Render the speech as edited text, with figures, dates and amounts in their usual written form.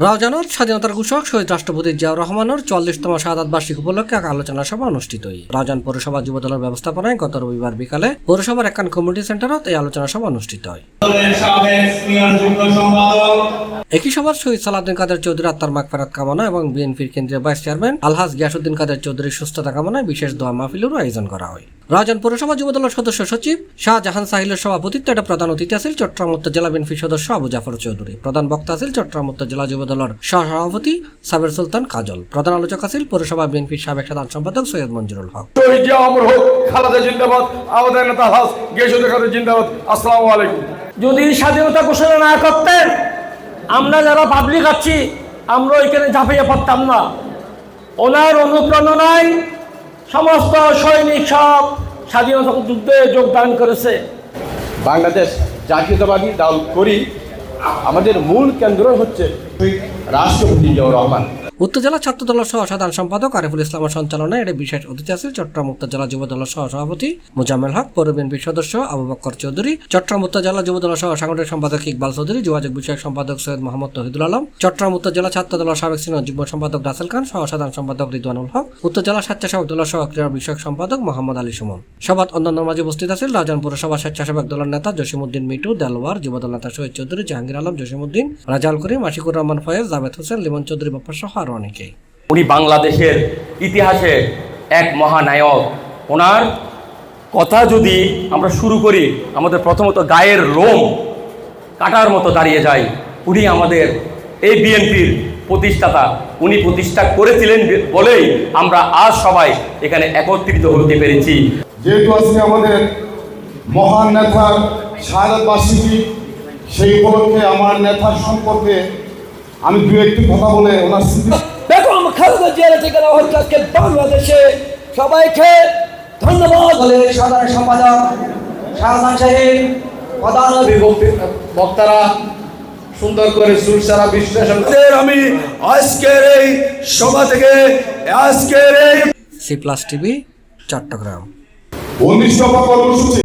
রাউজানের স্বাধীনতার ঘোষক শহীদ রাষ্ট্রপতি জিয়াউর রহমানের ৪৪তম শাহাদাত বার্ষিক উপলক্ষে এক আলোচনা সভা অনুষ্ঠিত হয়। রাউজান পৌরসভা যুবদলের ব্যবস্থাপনায় গত রবিবার বিকালে পৌরসভার একান কমিউনিটি সেন্টারত এই আলোচনা সভা অনুষ্ঠিত হয়। একই সভার শহীদ সালাউদ্দিন কাদের চৌধুরী আত্মার মাগফিরাত কামনা এবং বিএনপির কেন্দ্রীয় ভাইস চেয়ারম্যান আলহাজ গিয়াসউদ্দিন কাদের চৌধুরীর সুস্থতা কামনায় বিশেষ দোয়া মাহফিলেরও আয়োজন করা হয়। রাউজান পৌরসভা যুবদলের সদস্য সচিব শাহজাহান সাহিলের সভাপতিত্বে এটা প্রধান অতিথি আছিল চট্টগ্রাম উত্তর জেলা বিএনপির সদস্য আবু জাফর চৌধুরী। প্রধান বক্তা আছিল চট্টগ্রাম উত্তর জেলা যুবদলের সহসভাপতি সাবের সুলতান কাজল। প্রধান আলোচক আছিল পৌরসভা বিএনপির সাবেক সাধারণ সম্পাদক সৈয়দ মঞ্জুরুল হক। যদি স্বাধীনতা ঘোষণা না করতেন, আমরা যারা পাবলিক আছি আমরা এখানে ঝাঁপিয়ে পড়তাম না। ওনার অনুপ্রেরণায় সমস্ত সৈনিক সব স্বাধীনতা যুদ্ধে যোগদান করেছে। বাংলাদেশ জাতীয়তাবাদী দল করি আমাদের মূল কেন্দ্র হচ্ছে রাষ্ট্রপতি জিয়াউর রহমান। উত্তর জেলা ছাত্র দলের সহ সাধারণ সম্পাদক আরিফুল ইসলামের সঞ্চালনায় এর বিশেষ অতিথি আছিল চট্টগ্রাম উত্তর জেলা যুব দলের সহ সভাপতি মোজাম্মেল হক, পৌর বিএনপির সদস্য আবু বকর চৌধুরী, চট্টগ্রাম উত্তর জেলা যুব দলের সহ সাংগঠনিক সম্পাদক ইকবাল চৌধুরী, যোগাযোগ বিষয়ক সম্পাদক সৈয়দ মোহাম্মদ তহিদুল আলম, চট্টগ্রাম উত্তর জেলা ছাত্র দলের সাবেক সিনিয়র যুগ্ম সম্পাদক রাসেল খান, সহ সাধারণ সম্পাদক রিদওয়ানুল হক, উত্তর জেলা স্বেচ্ছাসেবক দলের সহ ক্রীড়া বিষয়ক সম্পাদক মোহাম্মদ আলী সুমন। সভাত অন্যান্য মাঝে উপস্থিত আছিল রাউজান পৌরসভা স্বেচ্ছাসেবক দলের নেতা জসিমউদ্দিন মিটু, দেলোয়ার যুবদল নেতা শহীদ চৌধুরী, জাহাঙ্গীর আলম, জসিমউদ্দিন, রাজাল করিম, আশিকুর রহমান ফয়েজ, জাভেদ হোসেন, লিমন চৌধুরী বাপ্পা সহ আরো অনেকেই। উনি বাংলাদেশের ইতিহাসে এক মহানায়ক। ওনার কথা যদি আমরা শুরু করি, আমাদের প্রথমত গায়ের লোম কাটার মতো দাঁড়িয়ে যায়। উনি আমাদের এই বিএনপির প্রতিষ্ঠাতা, উনি প্রতিষ্ঠা করেছিলেন বলেই আমরা আজ সবাই এখানে একত্রিত হতে পেরেছি। যেহেতু আজকে আমাদের মহান নেতার শাহাদাত বার্ষিকী, সেই উপলক্ষে আমার নেতার সম্পর্কে আমি দু একটি কথা বলে ওনার স্মৃতি বেগম খালেদা জিয়া থেকে আজকে বাংলাদেশে সবাইকে ধন্যবাদ বলে সাধারণ সম্পাদক শাহজাহান সাহেব, প্রধান বক্তারা সুন্দর করে সুরসারা বিশ্লেষণ। আমি আজকের এই সভা থেকে আজকের এই সি প্লাস টিভি চট্টগ্রাম 19 দফা কর্মসূচি